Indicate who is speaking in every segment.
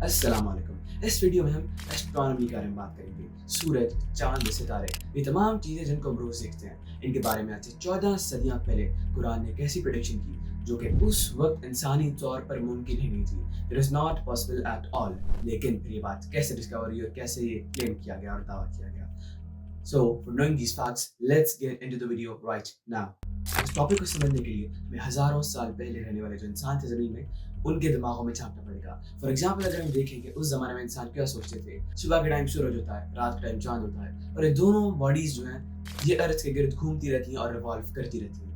Speaker 1: अस्सलाम वालेकुम। इस वीडियो में हम एस्ट्रोनॉमी के बारे में बात करेंगे। सूरज, चांद, सितारे, ये तमाम चीज़ें जिनको हम रोज़ देखते हैं, इनके बारे में आज से 14 सदियाँ पहले कुरान ने एक ऐसी प्रेडिक्शन की जो कि उस वक्त इंसानी तौर पर मुमकिन ही नहीं थी। It is not possible at all. लेकिन फिर ये बात कैसे डिस्कवर हुई और कैसे ये क्लेम किया गया और दावा किया गया। So, for knowing these facts, let's get into the video right now. इस टॉपिक को समझने के लिए हमें हज़ारों साल पहले रहने वाले जो इंसान थे ज़मीन में, उनके दिमागों में झांकना पड़ेगा। फॉर एग्जाम्पल अगर हम देखें कि उस ज़माने में इंसान क्या सोचते थे। सुबह के टाइम सूरज होता है, रात के टाइम चांद होता है, और ये दोनों बॉडीज़ जो हैं ये अर्थ के गिर्द घूमती रहती हैं और रिवॉल्व करती रहती हैं।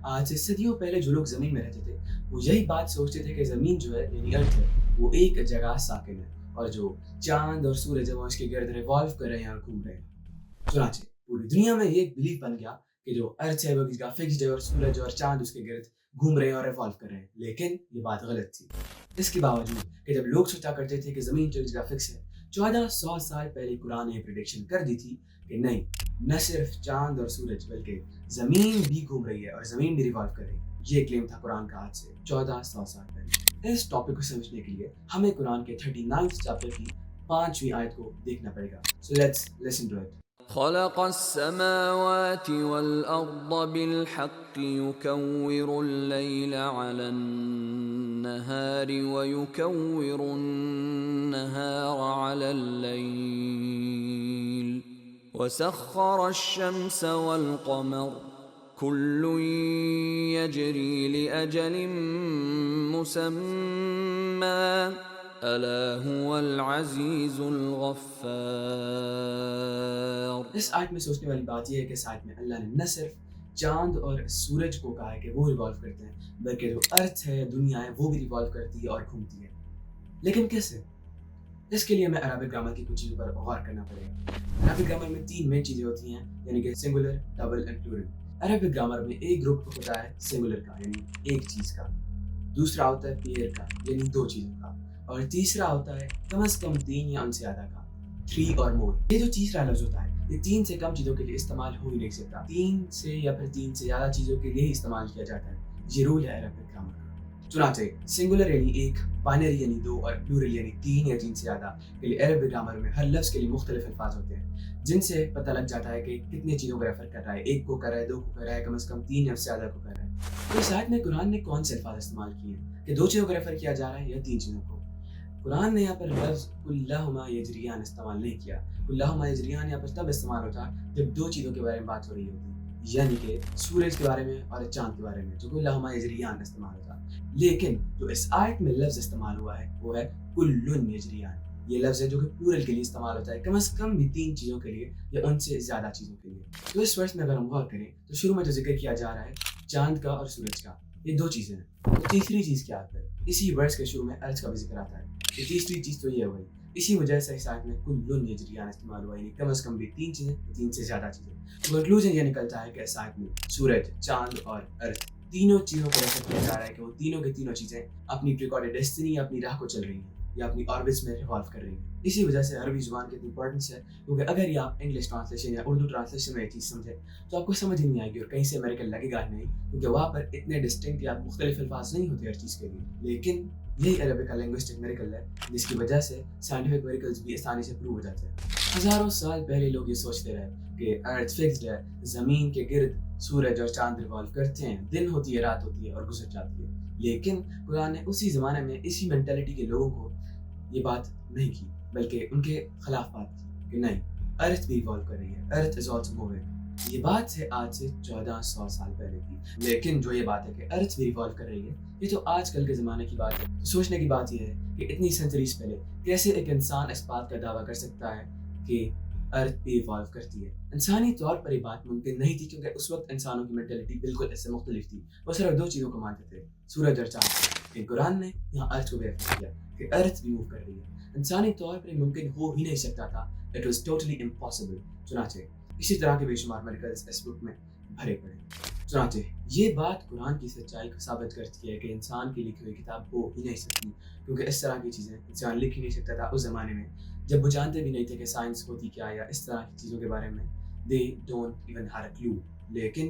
Speaker 1: आज से सदियों पहले जो लोग ज़मीन में रहते थे वो यही बात सोचते थे कि ज़मीन जो है यानी अर्थ है वो एक जगह साकिन है, और जो चांद और सूरज है वो इसके गिर्द रिवॉल्व कर रहे हैं और घूम रहे हैं। चुनाचे पूरी दुनिया में ये एक बिलीफ बन गया कि जो अर्थ है वो इसका फिक्स्ड है और सूरज और चांद उसके गिर्द घूम रहे हैं और रिवॉल्व कर रहे हैं। लेकिन ये बात गलत थी। इसके बावजूद कि जब लोग सोचा करते थे कि ज़मीन जो इसका फिक्स है, 1400 साल पहले कुरान ने प्रेडिक्शन कर दी थी कि नहीं, न सिर्फ चांद और सूरज बल्कि ज़मीन भी घूम रही है और ज़मीन भी रिवॉल्व कर रही है। ये क्लेम था कुरान का आज से 1400 साल पहले। इस टॉपिक को समझने के लिए हमें कुरान के 39 चैप्टर की 5वीं आयत को देखना पड़ेगा। So let's listen to it.
Speaker 2: خلق السماوات والأرض بالحق يكور الليل على النهار ويكور النهار على الليل وسخر الشمس والقمر كل يجري لأجل مسمى ألا هو العزيز الغفار.
Speaker 1: इस आयत में सोचने वाली बात यह है कि इस आयत में अल्लाह ने न सिर्फ चांद और सूरज को कहा है कि वो रिवॉल्व करते हैं, बल्कि जो अर्थ है, दुनिया है, वो भी रिवॉल्व करती है और घूमती है। लेकिन कैसे? इसके लिए हमें अरबिक ग्रामर की कुछ चीज़ों पर गौर करना पड़ेगा। अरबिक ग्रामर में 3 मेन चीज़ें होती हैं, यानी कि singular, double and plural. Arabic grammar में एक ग्रुप होता है सिंगुलर का, यानी एक चीज़ का। दूसरा होता है पेयर का, यानी 2 चीज़ों का। और तीसरा होता है कम से कम 3 या उनसे ज़्यादा का, 3 और मोर। ये जो तीसरा लफ्ज़ होता है ये 3 से कम चीज़ों के लिए इस्तेमाल हो ही नहीं सकता। 3 से या फिर 3 से ज़्यादा चीज़ों के लिए ही इस्तेमाल किया जाता है। ये रूल है अरबिक ग्रामर का। चुनाचे सिंगुलर यानी एक, बाइनरी यानी 2 और प्लूरल यानी 3 या 3 से ज़्यादा के लिए अरबिक ग्रामर में हर लफ्ज़ के लिए मुख्तलिफ अल्फाज होते हैं, जिनसे पता लग जाता है कि कितने चीज़ों को रेफर कर रहा है। 1 को कर रहा है, 2 को कर रहा है, कम से कम 3 या उससे ज़्यादा को कर रहा है। तो इस आयत में कुरान ने कौन से अल्फाज इस्तेमाल किए हैं कि 2 चीज़ों को रेफर किया जा रहा है या 3 चीज़ों को? कुरान ने यहाँ पर लफ्ज़ कुल्लाहुमा यजरियान इस्तेमाल नहीं किया। कुल्लाहुमा यजरियान यहाँ पर तब इस्तेमाल होता जब 2 चीज़ों के बारे में बात हो रही होती, यानी कि सूरज के बारे में और चांद के बारे में, जो कुल्लाहुमा यजरियान इस्तेमाल होता। लेकिन जो इस आयत में लफ्ज़ इस्तेमाल हुआ है वो है कुल्लुन यजरियान। ये लफ्ज़ है जो कि प्लूरल के लिए इस्तेमाल होता है, कम से कम भी 3 चीज़ों के लिए या उनसे ज़्यादा चीज़ों के लिए। तो इस वर्ष में अगर हम गौर करें तो शुरू में जो जिक्र किया जा रहा है चांद का और सूरज का, ये 2 चीज़ें हैं। तो तीसरी चीज़ क्या है? इसी वर्ष के शुरू में अर्थ का भी जिक्र आता है। तो तीसरी चीज़ तो ये हुई। इसी वजह से इस आयत में कुल्लुन यजरियान इस्तेमाल हुआ, यानी कम से कम भी 3 चीज़ें, 3 से ज़्यादा चीज़ें। तो कंक्लूजन ये निकलता है कि इस आयत में सूरज, चांद और अर्थ तीनों चीज़ों को रेफर किया जा रहा है कि वो तीनों की तीनों चीज़ें अपनी प्रिकॉर्डेड डेस्टिनी या अपनी राह को चल रही हैं या अपनी ऑर्बिट्स में रिवॉल्व कर रही हैं। इसी वजह से अरबी ज़ुबान की इतनी इंपॉर्टेंस है, क्योंकि अगर ये आप इंग्लिश ट्रांसलेशन या उर्दू ट्रांसलेशन में ये चीज़ समझें तो आपको समझ ही नहीं आएगी और कहीं से अमेरिकन लगेगा ही नहीं, क्योंकि वहाँ पर इतने डिस्टिंक्ट या मुख्तलिफ अल्फाज नहीं होते हर चीज़ के लिए। लेकिन यही अरबिक का लिंग्विस्टिक मिरेकल है, जिसकी वजह से साइंटिफिक मिरेकल्स भी आसानी से प्रूव हो जाते हैं। हज़ारों साल पहले लोग ये सोचते रहे कि अर्थ फिक्स्ड है, ज़मीन के गिर्द सूरज और चांद रिवॉल्व करते हैं, दिन होती है, रात होती है और गुजर जाती है। लेकिन कुरान ने उसी ज़माने में इसी मेंटालिटी के लोगों को ये बात नहीं की, बल्कि उनके खिलाफ बात की कि नहीं, अर्थ भी रिवॉल्व कर रही है, अर्थ इज ऑल्सो मूविंग। ये बात है आज से 1400 साल पहले की। लेकिन जो ये बात है कि अर्थ भी रिवॉल्व कर रही है, ये तो आजकल के ज़माने की बात है। तो सोचने की बात ये है कि इतनी सेंचुरीज पहले कैसे एक इंसान इस बात का दावा कर सकता है कि अर्थ भी रिवॉल्व करती है। इंसानी तौर पर ये बात मुमकिन नहीं थी, क्योंकि उस वक्त इंसानों की मेंटालिटी बिल्कुल इससे मुख्तलिफ थी। वो सिर्फ 2 चीज़ों को मानते थे, सूरज और चांद। लेकिन कुरान ने यहाँ अर्थ को वेरीफाई किया कि अर्थ भी मूव कर रही है। इंसानी तौर पर मुमकिन हो ही नहीं सकता था। It was totally impossible. चुनाचे इसी तरह के बेशुमार मिरेकल्स इस बुक में भरे पड़े। चुनाचे ये बात कुरान की सच्चाई को साबित करती है कि इंसान की लिखी हुई किताब हो ही नहीं सकती, क्योंकि इस तरह की चीज़ें इंसान लिख ही नहीं सकता था उस ज़माने में, जब वो जानते भी नहीं थे कि साइंस होती क्या या इस तरह की चीज़ों के बारे में। They don't even have a clue. लेकिन